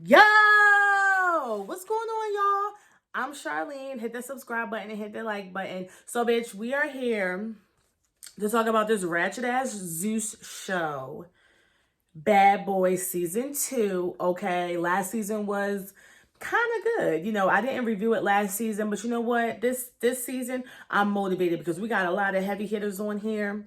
Yo, what's going on, y'all? I'm Charlene. Hit the subscribe button and hit the like button. So, bitch, we are here to talk about this ratchet ass Zeus show, Bad Boys season 2. Okay, last season was kind of good. I didn't review it last season, but you know what? This season I'm motivated because we got a lot of heavy hitters on here,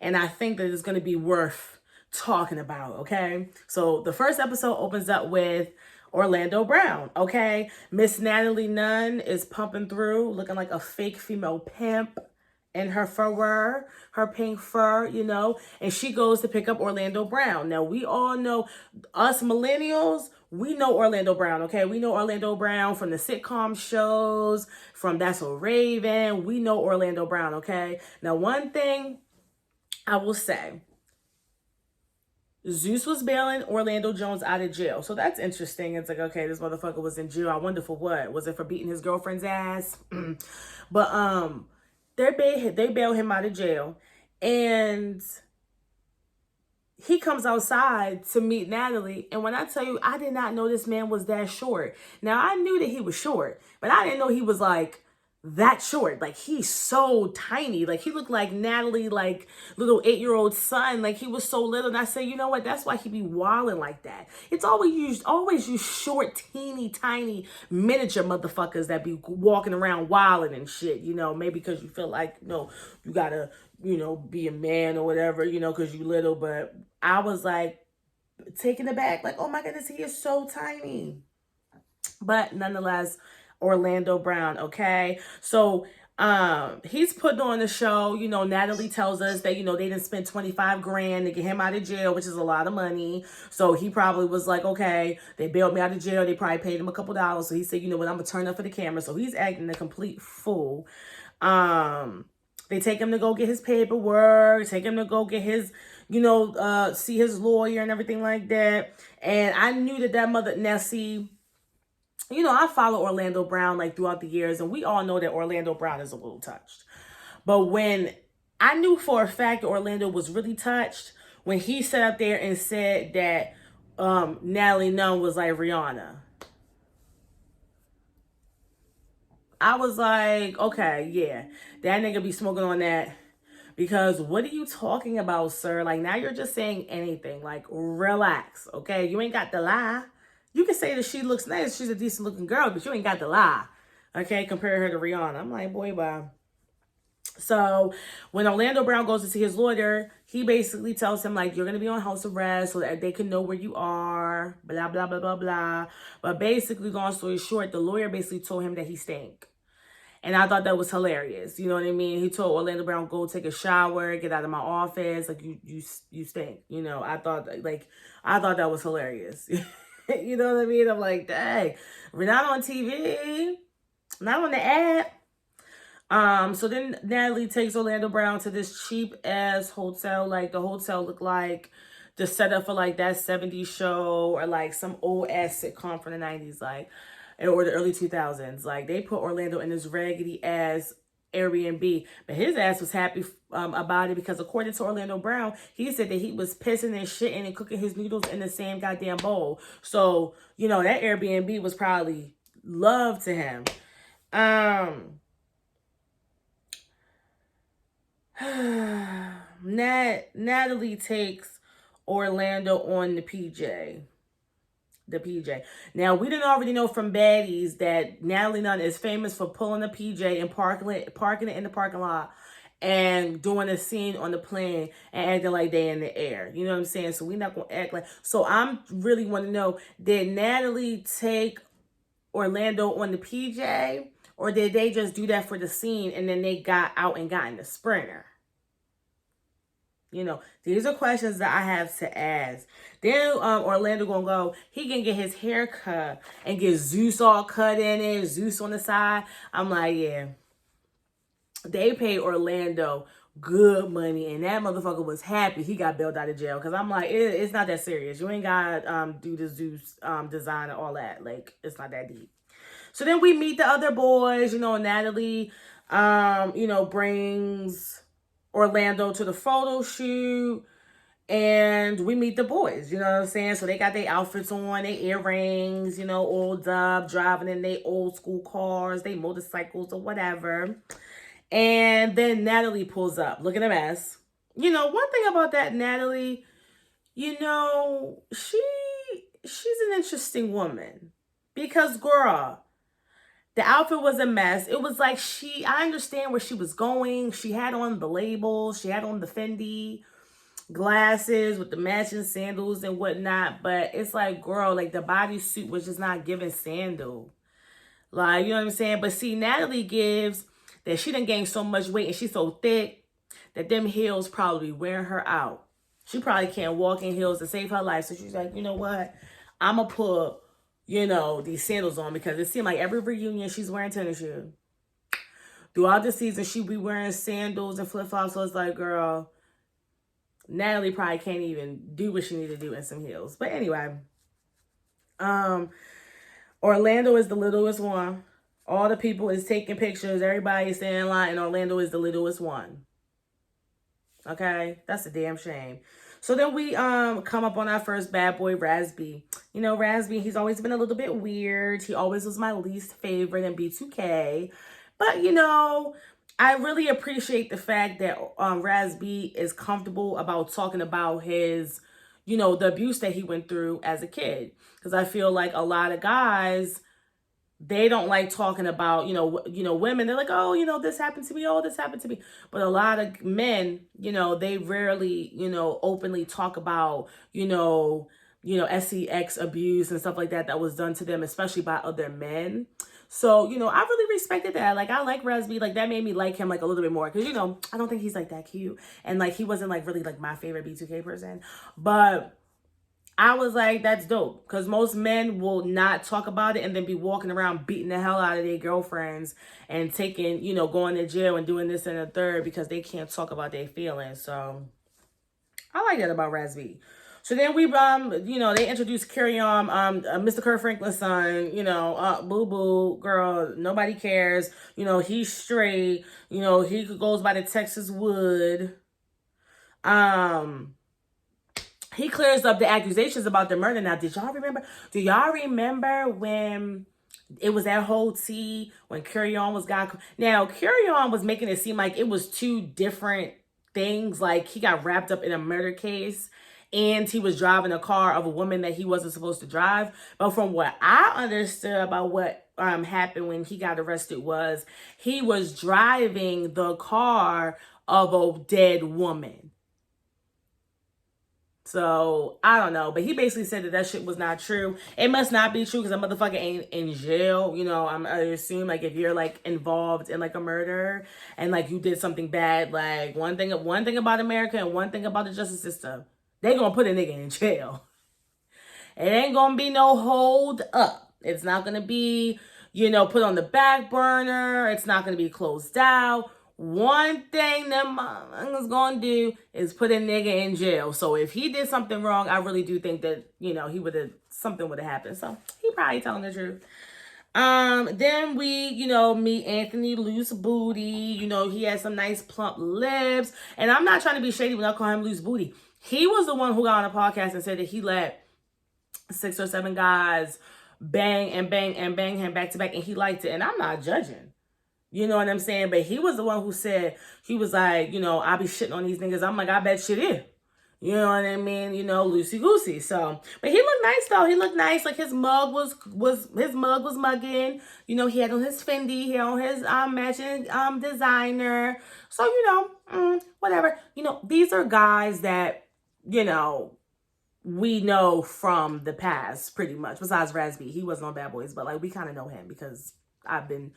and I think that it's going to be worth talking about. Okay, so the first episode opens up with Orlando Brown. Okay, Miss Natalie Nunn is pumping through, looking like a fake female pimp in her fur, her pink fur, and she goes to pick up Orlando Brown. Now, we all know, us millennials, we know Orlando Brown, okay? We know Orlando Brown from the sitcom shows, from That's So Raven. We know Orlando Brown, okay? Now, one thing I will say, Zeus was bailing Orlando Jones out of jail. So that's interesting. It's like, okay, this motherfucker was in jail. I wonder for what? Was it for beating his girlfriend's ass? But they bail him out of jail, and he comes outside to meet Natalie. And when I tell you, I did not know this man was that short. Now, I knew that he was short, but I didn't know he was like that short. Like, he's so tiny. Like, he looked like Natalie, like little 8-year-old son. Like, he was so little. And I say, you know what? That's why he be wilding like that. It's always you short, teeny, tiny, miniature motherfuckers that be walking around wilding and shit. Maybe because you feel like, you gotta, be a man or whatever, because you little. But I was like taken aback, like, oh my goodness, he is so tiny. But nonetheless, Orlando Brown, okay? So he's putting on the show. Natalie tells us that, they didn't spend 25 grand to get him out of jail, which is a lot of money. So he probably was like, okay, they bailed me out of jail. They probably paid him a couple dollars. So he said, you know what, I'm gonna turn up for the camera. So he's acting a complete fool. They take him to go get his paperwork, take him to go get his, see his lawyer and everything like that. And I knew that mother, Nessie, I follow Orlando Brown like throughout the years, and we all know that Orlando Brown is a little touched. But when I knew for a fact that Orlando was really touched, when he sat up there and said that Natalie Nunn was like Rihanna, I was like, okay, yeah, that nigga be smoking on that. Because what are you talking about, sir? Like, now you're just saying anything. Like, relax, okay? You ain't got to lie. You can say that she looks nice. She's a decent looking girl, but you ain't got to lie. Okay? Compare her to Rihanna. I'm like, boy, bye. So when Orlando Brown goes to see his lawyer, he basically tells him, like, you're going to be on house arrest so that they can know where you are, blah, blah, blah, blah, blah. But basically, long story short, the lawyer basically told him that he stank. And I thought that was hilarious. You know what I mean? He told Orlando Brown, go take a shower, get out of my office. Like, you stink. I thought that was hilarious. You know what I mean? I'm like, dang, we're not on TV, not on the app. So then Natalie takes Orlando Brown to this cheap ass hotel. Like, the hotel looked like the setup for like that 70s show or like some old ass sitcom from the 90s. Like, or the early 2000s. Like, they put Orlando in this raggedy ass Airbnb, but his ass was happy about it because according to Orlando Brown, he said that he was pissing and shitting and cooking his noodles in the same goddamn bowl. So, that Airbnb was probably love to him. Natalie takes Orlando on the PJ. Now, we didn't already know from Baddies that Natalie Nunn is famous for pulling a PJ and parking it in the parking lot and doing a scene on the plane and acting like they in the air. You know what I'm saying? So we're not going to act like... So I'm really want to know, did Natalie take Orlando on the PJ, or did they just do that for the scene and then they got out and got in the Sprinter? These are questions that I have to ask. Then Orlando gonna go, he can get his hair cut and get Zeus all cut in it, Zeus on the side. I'm like, yeah. They paid Orlando good money, and that motherfucker was happy he got bailed out of jail. Because I'm like, it's not that serious. You ain't gotta do the Zeus design and all that. Like, it's not that deep. So then we meet the other boys. Natalie, brings Orlando to the photo shoot. And we meet the boys, you know what I'm saying? So they got their outfits on, their earrings, you know, old up, driving in their old school cars, their motorcycles or whatever. And then Natalie pulls up, looking a mess. You know, one thing about that Natalie, you know, she's an interesting woman. Because girl, the outfit was a mess. It was like I understand where she was going. She had on the labels, she had on the Fendi glasses with the matching sandals and whatnot, but it's like, girl, like the bodysuit was just not giving sandal. Like, you know what I'm saying? But see, Natalie gives that she done gained so much weight and she's so thick that them heels probably wearing her out. She probably can't walk in heels to save her life. So she's like, you know what? I'm going to put, you know, these sandals on, because it seemed like every reunion she's wearing tennis shoes. Throughout the season, she be wearing sandals and flip-flops. So it's like, girl, Natalie probably can't even do what she need to do in some heels. But anyway, Orlando is the littlest one. All the people is taking pictures. Everybody is standing in line, and Orlando is the littlest one. Okay, that's a damn shame. So then we come up on our first bad boy, Raz-B. You know, Raz-B, he's always been a little bit weird. He always was my least favorite in B2K. But, you know, I really appreciate the fact that Raz-B is comfortable about talking about his, you know, the abuse that he went through as a kid. Because I feel like a lot of guys, they don't like talking about, you know, women. They're like, oh, you know, this happened to me. Oh, this happened to me. But a lot of men, you know, they rarely, you know, openly talk about, you know, sex abuse and stuff like that was done to them, especially by other men. So, you know, I really respected that. Like, I like Raz-B. Like, that made me like him, like, a little bit more. Because, you know, I don't think he's, like, that cute. And, like, he wasn't, like, really, like, my favorite B2K person. But I was like, that's dope. Because most men will not talk about it and then be walking around beating the hell out of their girlfriends and taking, you know, going to jail and doing this and a third because they can't talk about their feelings. So, I like that about Raz-B. So then we, you know, they introduced Carry On, Mr. Kirk Franklin's son, you know, Boo Boo, girl, nobody cares. You know, he's straight. You know, he goes by the Texas Wood. He clears up the accusations about the murder. Now, do y'all remember when it was that whole tea when Carry On was got? Now, Carry On was making it seem like it was two different things. Like, he got wrapped up in a murder case and he was driving a car of a woman that he wasn't supposed to drive. But from what I understood about what happened when he got arrested was he was driving the car of a dead woman. So, I don't know. But he basically said that shit was not true. It must not be true because that motherfucker ain't in jail. You know, I assume, like, if you're, like, involved in, like, a murder and, like, you did something bad, like, one thing about America and one thing about the justice system, they gonna put a nigga in jail. It ain't gonna be no hold up. It's not gonna be, you know, put on the back burner. It's not gonna be closed out. One thing them motherfuckers gonna do is put a nigga in jail. So if he did something wrong, I really do think that, you know, something would have happened. So he probably telling the truth. Then we, you know, meet Anthony Loose Booty. You know, he has some nice plump lips. And I'm not trying to be shady when I call him Loose Booty. He was the one who got on a podcast and said that he let 6 or 7 guys bang and bang and bang him back to back, and he liked it. And I'm not judging. You know what I'm saying? But he was the one who said, he was like, you know, I be shitting on these niggas. I'm like, I bet shit is. You know what I mean? You know, loosey goosey. So, but he looked nice though. He looked nice. Like his mug was mugging. You know, he had on his Fendi. He had on his matching designer. So, you know, whatever. You know, these are guys that, you know, we know from the past pretty much. Besides Raz-B, he wasn't on Bad Boys, but like we kind of know him because I've been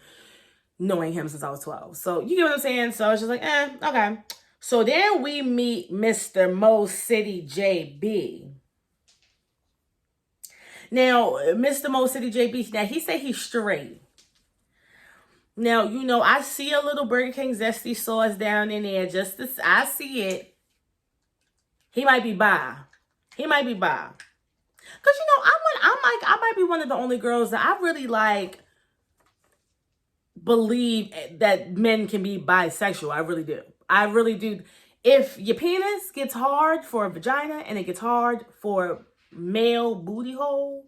knowing him since I was 12. So you get what I'm saying? So it's just like, okay. So then we meet Mr. Mo City JB. Now, Mr. Mo City JB, now he said he's straight. Now, you know, I see a little Burger King zesty sauce down in there. I see it. He might be bi. He might be bi. Because, you know, I might be one of the only girls that I really like believe that men can be bisexual. I really do. I really do. If your penis gets hard for a vagina and it gets hard for male booty hole,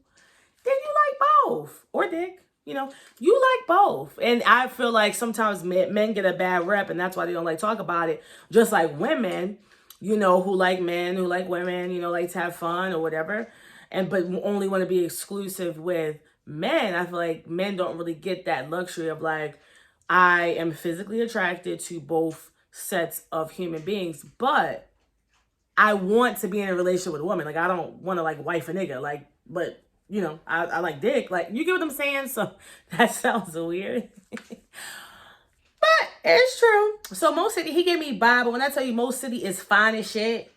then you like both. Or dick. You know, you like both. And I feel like sometimes men get a bad rep, and that's why they don't like talk about it. Just like women, you know, who like men, who like women, you know, like to have fun or whatever. But only want to be exclusive with men. I feel like men don't really get that luxury of like, I am physically attracted to both sets of human beings, but I want to be in a relationship with a woman. Like, I don't want to like wife a nigga. Like, but you know, I like dick. Like, you get what I'm saying? So that sounds weird. But it's true. So Mo City, he gave me Bible. When I tell you Mo City is fine as shit,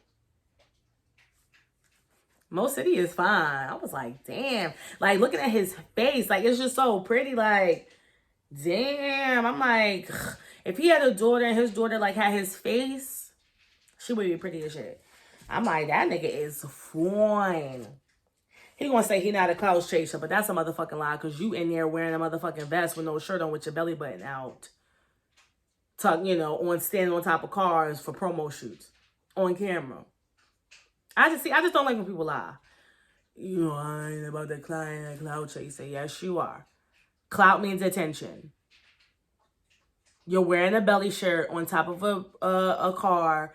Mo City is fine. I was like, damn. Like, looking at his face, like, it's just so pretty. Like, damn. I'm like, if he had a daughter and his daughter, like, had his face, she would be pretty as shit. I'm like, that nigga is fine. He gonna say he not a clout chaser, but that's a motherfucking lie, because you in there wearing a motherfucking vest with no shirt on with your belly button out. Tuck, you know, standing on top of cars for promo shoots. On camera. I just don't like when people lie. You know, I ain't about that clout chaser. Yes, you are. Clout means attention. You're wearing a belly shirt on top of a car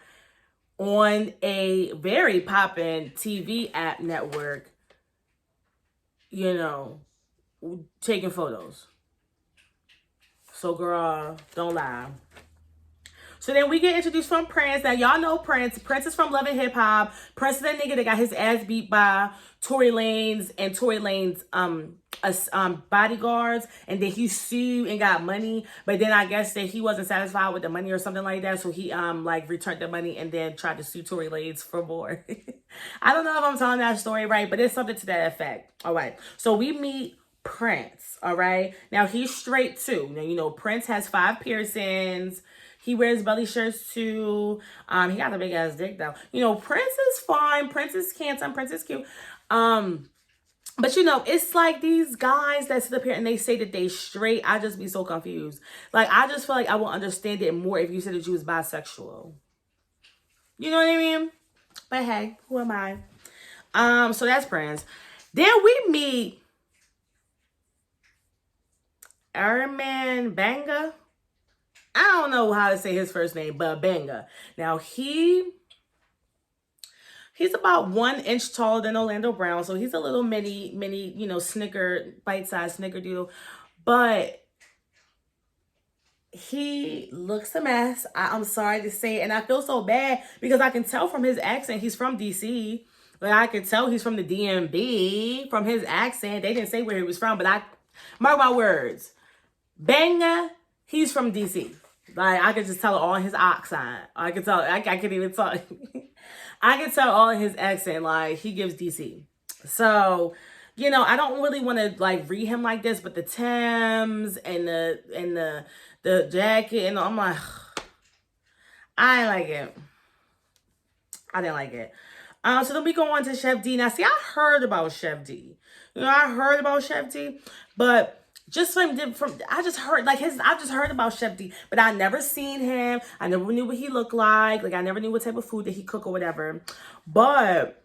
on a very poppin' TV app network, you know, taking photos. So, girl, don't lie. So then we get introduced from Prince. Now, y'all know Prince. Prince is from Love and Hip Hop. Prince is that nigga that got his ass beat by Tory Lanez and Tory Lanez bodyguards. And then he sued and got money. But then I guess that he wasn't satisfied with the money or something like that. So he like returned the money and then tried to sue Tory Lanez for more. I don't know if I'm telling that story right, but it's something to that effect. All right. So we meet Prince. All right. Now he's straight too. Now, you know, Prince has 5 piercings. He wears belly shirts too. He got a big ass dick though. You know, Prince is fine. Prince is handsome. Prince is cute. But you know, it's like these guys that sit up here and they say that they straight. I just be so confused. Like, I just feel like I will understand it more if you said that you was bisexual. You know what I mean? But hey, who am I? So that's Prince. Then we meet Armin Banga. I don't know how to say his first name, but Banga. Now, he's about 1 inch taller than Orlando Brown. So he's a little mini, you know, bite-sized snickerdoodle. But he looks a mess. I'm sorry to say it. And I feel so bad because I can tell from his accent he's from DC. Like, I can tell he's from the DMV from his accent. They didn't say where he was from, but mark my words. Banga, he's from DC. Like, I could just tell all in his accent. I could tell, I can't even talk. I can tell all in his accent, like, he gives DC. So, you know, I don't really want to, like, read him like this, but the Timbs and the jacket, and I'm like, I didn't like it. I didn't like it. So then we go on to Chef D. Now, see, I heard about Chef D. You know, I heard about Chef D, but just I just heard about Chef D, but I never seen him. I never knew what he looked like. Like, I never knew what type of food that he cook or whatever. But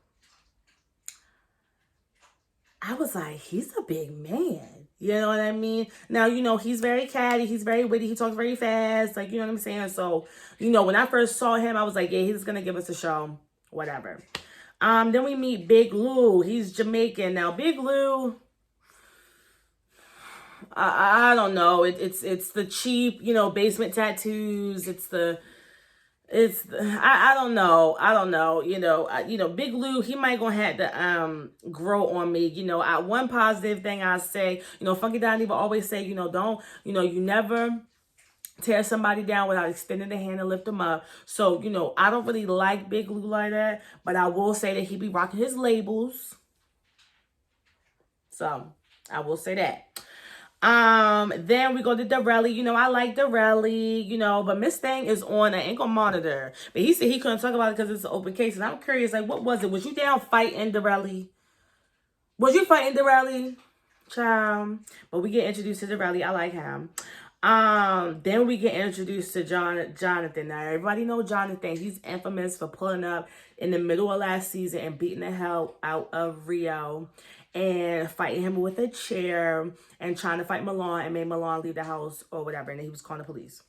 I was like, he's a big man. You know what I mean? Now, you know, he's very catty. He's very witty. He talks very fast. Like, you know what I'm saying? So, you know, when I first saw him, I was like, yeah, he's going to give us a show. Whatever. Then we meet Big Lou. He's Jamaican. Now, Big Lou, I don't know. It's the cheap, you know, basement tattoos. I don't know. You know, Big Lou, he might gonna have to grow on me. You know, one positive thing I say, you know, Funky Don Diva always say, you know, you never tear somebody down without extending the hand to lift them up. So, you know, I don't really like Big Lou like that, but I will say that he be rocking his labels. So, I will say that. Then we go to Darelli. You know, I like Darelli, you know, but Miss Thing is on an ankle monitor. But he said he couldn't talk about it because it's an open case. And I'm curious, like, what was it? Was you down fighting Darelli? Was you fighting Darelli? Child. But we get introduced to Darelli. I like him. Then we get introduced to Jonathan. Now everybody know Jonathan. He's infamous for pulling up in the middle of last season and beating the hell out of Rio and fighting him with a chair and trying to fight Milan and made Milan leave the house or whatever, and then he was calling the police.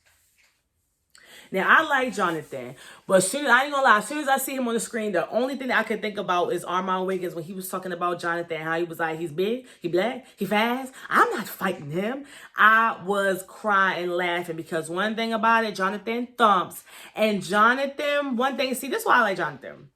Now, I like Jonathan, but I ain't gonna lie, as soon as I see him on the screen, the only thing that I can think about is Armand Wiggins when he was talking about Jonathan, how he was like, he's big, he black, he fast. I'm not fighting him. I was crying and laughing because one thing about it, Jonathan thumps. And Jonathan, one thing, see, this is why I like Jonathan.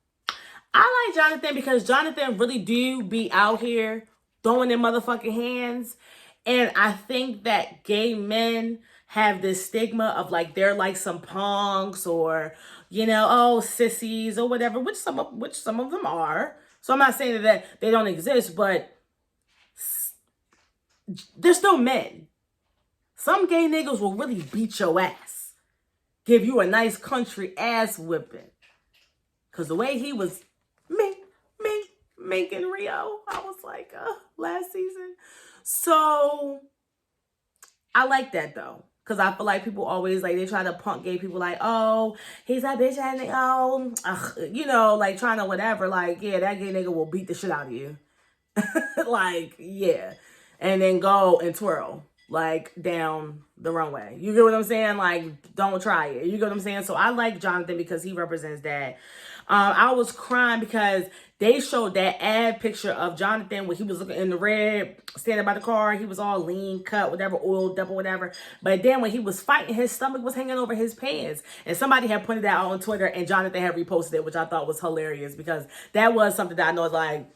I like Jonathan because Jonathan really do be out here throwing their motherfucking hands. And I think that gay men have this stigma of like they're like some punks or, you know, oh, sissies or whatever, which some of them are. So I'm not saying that they don't exist, but they're still men. Some gay niggas will really beat your ass. Give you a nice country ass whipping. Because the way he was making Rio, I was like, last season. So I like that though. Because I feel like people always, like, they try to punk gay people, like, oh, he's that bitch ass nigga, oh, you know, like, trying to whatever, like, yeah, that gay nigga will beat the shit out of you. Like, yeah. And then go and twirl, like, down the runway. You get what I'm saying? Like, don't try it. You get what I'm saying? So I like Jonathan because he represents that. I was crying because they showed that ad picture of Jonathan when he was looking in the red, standing by the car. He was all lean, cut, whatever, oiled up or whatever. But then when he was fighting, his stomach was hanging over his pants. And somebody had pointed that out on Twitter, and Jonathan had reposted it, which I thought was hilarious because that was something that I know was like,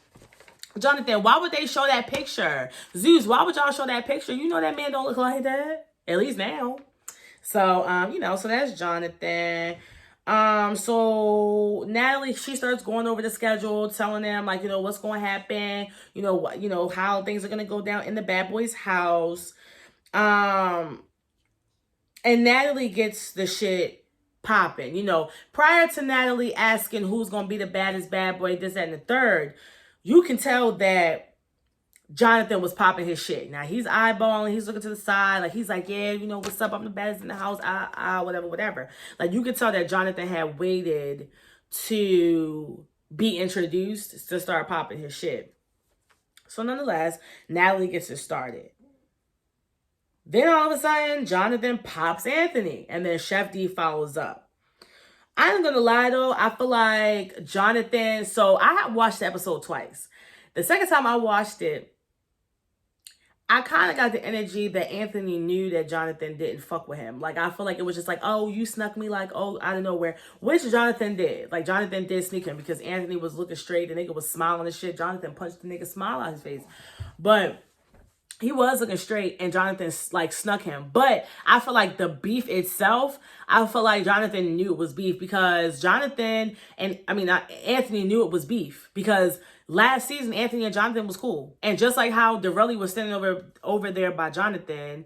Jonathan, why would they show that picture? Zeus, why would y'all show that picture? You know that man don't look like that. At least now. So, you know, so that's Jonathan. So Natalie, she starts going over the schedule, telling them, like, you know, what's going to happen, you know, what, you know, how things are going to go down in the bad boy's house. And Natalie gets the shit popping, you know, prior to Natalie asking who's going to be the baddest bad boy, this, that, and the third, you can tell that Jonathan was popping his shit. Now, he's eyeballing, he's looking to the side, like, he's like, yeah, you know, what's up, I'm the baddest in the house, whatever. Like, you could tell that Jonathan had waited to be introduced to start popping his shit. So, nonetheless, Natalie gets it started. Then, all of a sudden, Jonathan pops Anthony, and then Chef D follows up. I'm gonna lie, though, I feel like Jonathan, so I have watched the episode twice. The second time I watched it, I kind of got the energy that Anthony knew that Jonathan didn't fuck with him. Like, I feel like it was just like, oh, you snuck me, like, oh, out of nowhere. Which Jonathan did. Like, Jonathan did sneak him because Anthony was looking straight. The nigga was smiling and shit. Jonathan punched the nigga's smile out his face. But he was looking straight and Jonathan, like, snuck him. But I feel like the beef itself, I feel like Jonathan knew it was beef because Anthony knew it was beef because last season, Anthony and Jonathan was cool. And just like how Darrelly was standing over there by Jonathan,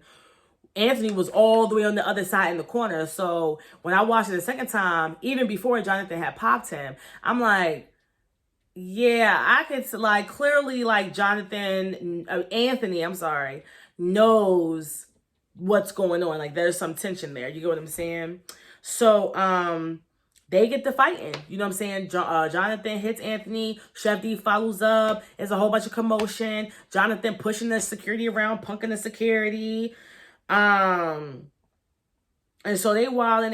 Anthony was all the way on the other side in the corner. So when I watched it the second time, even before Jonathan had popped him, I'm like, yeah, I could, like, clearly, like, Anthony, knows what's going on. Like, there's some tension there. You get what I'm saying? So, they get to fighting. You know what I'm saying? Jonathan hits Anthony. Chef D follows up. There's a whole bunch of commotion. Jonathan pushing the security around, punking the security. And so they wilding.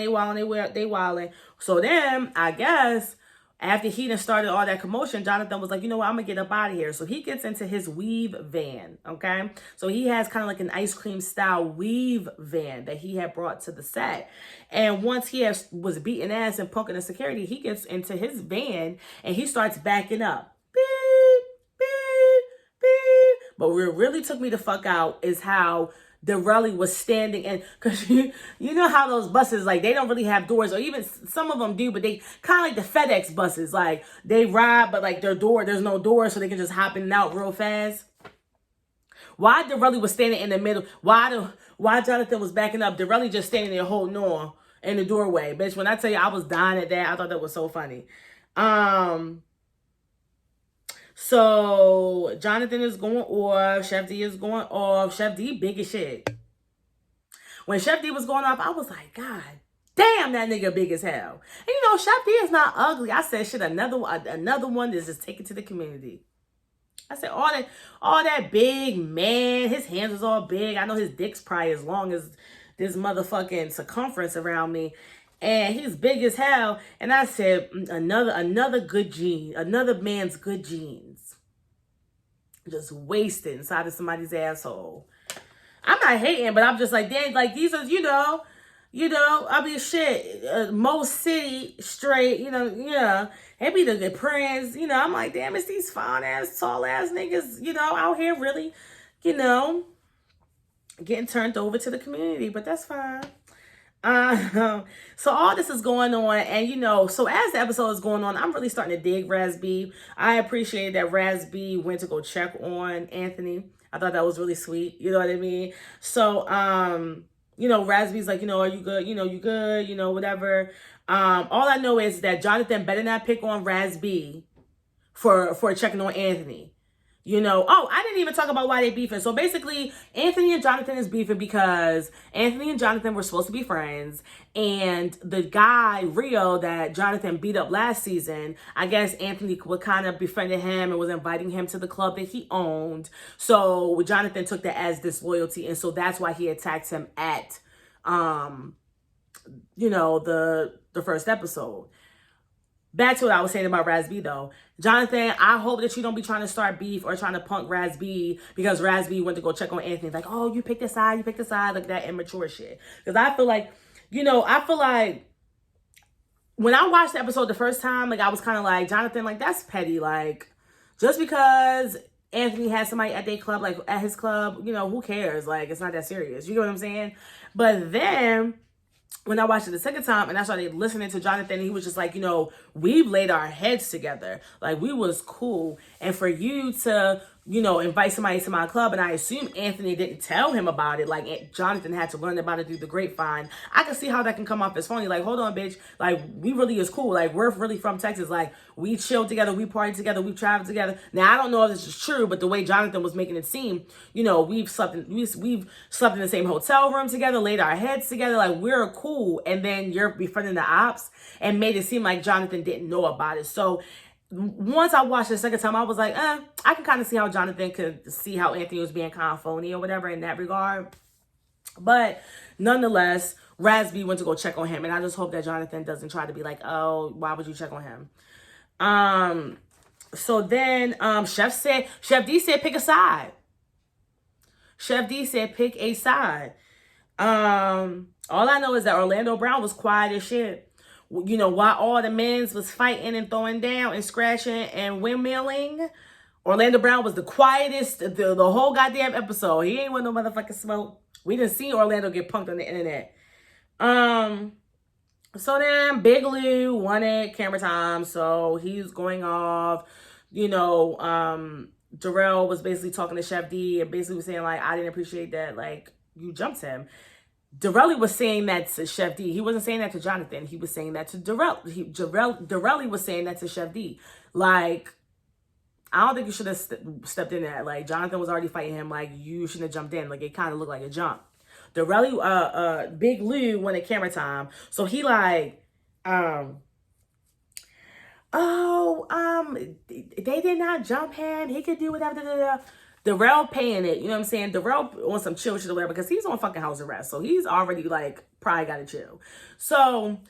So then, I guess, after he done started all that commotion, Jonathan was like, you know what, I'm going to get up out of here. So he gets into his weave van, okay? So he has kind of like an ice cream style weave van that he had brought to the set. And once he was beating ass and punking the security, he gets into his van and he starts backing up. Beep, beep, beep. But what really took me the fuck out is how Darrelly was standing, and because you know how those buses, like, they don't really have doors, or even some of them do, but they kind of like the FedEx buses, like, they ride, but like there's no door, so they can just hop in and out real fast. Why Darrelly was standing in the middle? Why Jonathan was backing up? Darrelly just standing there holding on in the doorway, bitch. When I tell you I was dying at that, I thought that was so funny. So Jonathan is going off. Chef D is going off. Chef D big as shit. When Chef D was going off, I was like, God damn, that nigga big as hell. And you know, Chef D is not ugly. I said, shit, another one is just taken to the community. I said, all that big man, his hands was all big. I know his dick's probably as long as this motherfucking circumference around me. And he's big as hell. And I said, another good gene, another man's good genes. Just wasted inside of somebody's asshole. I'm not hating, but I'm just like, damn, like these are, I mean, shit, most city straight, yeah. It be the prince, I'm like, damn, it's these fine ass, tall ass niggas, out here really, getting turned over to the community, but that's fine. So all this is going on, and so as the episode is going on, I'm really starting to dig Raz B. I appreciate that Raz B went to go check on Anthony. I thought that was really sweet, you know what I mean? So, Raz B's like, are you good? You good, whatever. All I know is that Jonathan better not pick on Raz B for checking on Anthony. I didn't even talk about why they beefing. So basically, Anthony and Jonathan is beefing because Anthony and Jonathan were supposed to be friends. And the guy, Rio, that Jonathan beat up last season, I guess Anthony would kind of befriended him and was inviting him to the club that he owned. So Jonathan took that as disloyalty. And so that's why he attacked him at, the first episode. Back to what I was saying about Raz B though. Jonathan, I hope that you don't be trying to start beef or trying to punk Raz B because Raz B went to go check on Anthony. Like, oh, you picked a side, like that immature shit. Because I feel like, when I watched the episode the first time, like I was kind of like, Jonathan, like that's petty. Like, just because Anthony has somebody at their club, like at his club, who cares? Like, it's not that serious. You get what I'm saying? But then when I watched it the second time and I started listening to Jonathan, he was just like, we've laid our heads together. Like, we was cool. And for you to, invite somebody to my club, and I assume Anthony didn't tell him about it. Like, Jonathan had to learn about it through the grapevine. I can see how that can come off as funny. Like, hold on, bitch. Like, we really is cool. Like, we're really from Texas. Like, we chill together. We party together. We travel together. Now, I don't know if this is true, but the way Jonathan was making it seem, we've slept in the same hotel room together, laid our heads together. Like, we're cool. And then you're befriending the ops and made it seem like Jonathan didn't know about it. So, once I watched it the second time, I was like, I can kind of see how Jonathan could see how Anthony was being kind of phony or whatever in that regard. But nonetheless, Raz B went to go check on him. And I just hope that Jonathan doesn't try to be like, oh, why would you check on him? So then Chef D said, pick a side. Chef D said, pick a side. All I know is that Orlando Brown was quiet as shit. While all the men's was fighting and throwing down and scratching and windmilling, Orlando Brown was the quietest the whole goddamn episode. He ain't want no motherfucking smoke. We didn't see Orlando get punked on the internet. So then Big Lou wanted camera time, so he's going off. Darrell was basically talking to Chef D and basically was saying, like, I didn't appreciate that, like, you jumped him. Darrell was saying that to Chef D. He wasn't saying that to Jonathan. He was saying that to Darrell. Darrell was saying that to Chef D. Like, I don't think you should have stepped in there. Like, Jonathan was already fighting him. Like, you shouldn't have jumped in. Like, it kind of looked like a jump. Darrell, Big Lou wanted camera time. So he like, they did not jump him. He could do whatever. Darrell paying it, you know what I'm saying? Darrell on some chill shit or whatever, because he's on fucking house arrest. So he's already like probably gotta chill. So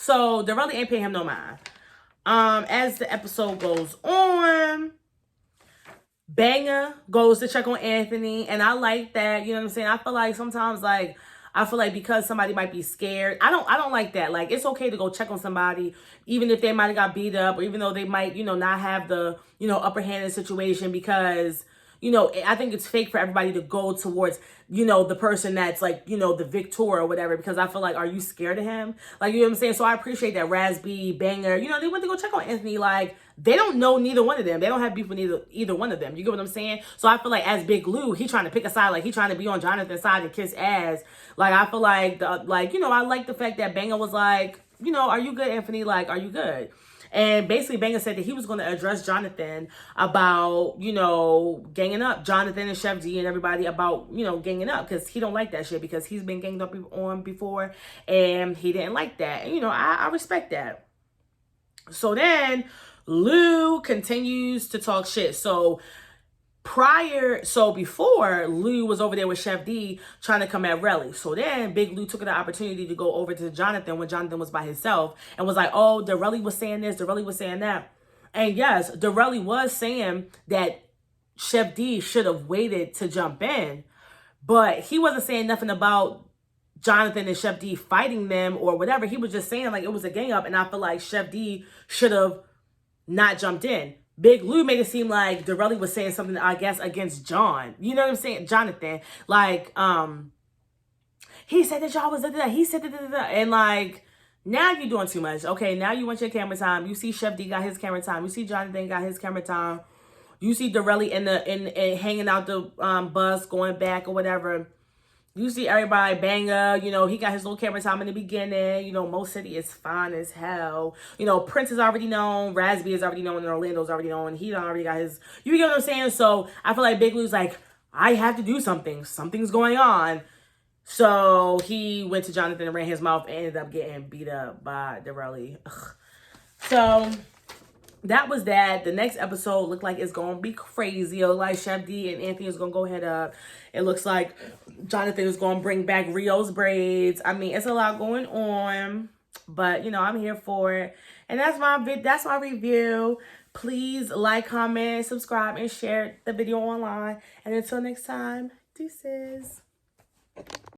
so Darrell ain't paying him no mind. As the episode goes on, Banger goes to check on Anthony, and I like that, you know what I'm saying? I feel like sometimes because somebody might be scared, I don't like that. Like, it's okay to go check on somebody, even if they might have got beat up, or even though they might, not have the, upper hand in the situation, because, I think it's fake for everybody to go towards, the person that's like, the victor or whatever, because I feel like, are you scared of him? Like, you know what I'm saying? So I appreciate that Raz B, Banger, they went to go check on Anthony. Like, they don't know neither one of them. They don't have beef with either one of them. You get what I'm saying? So I feel like as Big Lou, he trying to pick a side. Like, he trying to be on Jonathan's side and kiss ass. Like, I feel like, I like the fact that Banger was like, are you good, Anthony? Like, are you good? And basically Banger said that he was going to address Jonathan about, you know, ganging up. Jonathan and Chef D and everybody about, you know, ganging up, because he don't like that shit, because he's been ganged up on before and he didn't like that. And, you know, I respect that. So then Lou continues to talk shit. So before, Lou was over there with Chef D trying to come at Relly. So then Big Lou took the opportunity to go over to Jonathan when Jonathan was by himself and was like, oh, Darelli was saying this, Darelli was saying that. And yes, Darelli was saying that Chef D should have waited to jump in, but he wasn't saying nothing about Jonathan and Chef D fighting them or whatever. He was just saying like it was a gang up, and I feel like Chef D should have not jumped in. Big Lou made it seem like Darelli was saying something, I guess, against John. You know what I'm saying? Jonathan. Like, he said that y'all was da-da-da. He said da-da-da-da. And like, now you're doing too much. Okay, now you want your camera time. You see Chef D got his camera time. You see Jonathan got his camera time. You see Darelli in hanging out the bus, going back or whatever. You see everybody, Banger, you know, he got his little camera time in the beginning. You know, Mo City is fine as hell. You know, Prince is already known. Raspy is already known. And Orlando's already known. He already got his, you get what I'm saying? So I feel like Big Lou's like, I have to do something. Something's going on. So he went to Jonathan and ran his mouth and ended up getting beat up by Darelli. So that was that. The next episode looked like it's going to be crazy. It looked like Chef D and Anthony is going to go head up. It looks like Jonathan is going to bring back Rio's braids. I mean, it's a lot going on, but you know, I'm here for it. And that's my review. Please like, comment, subscribe, and share the video online. And until next time, deuces.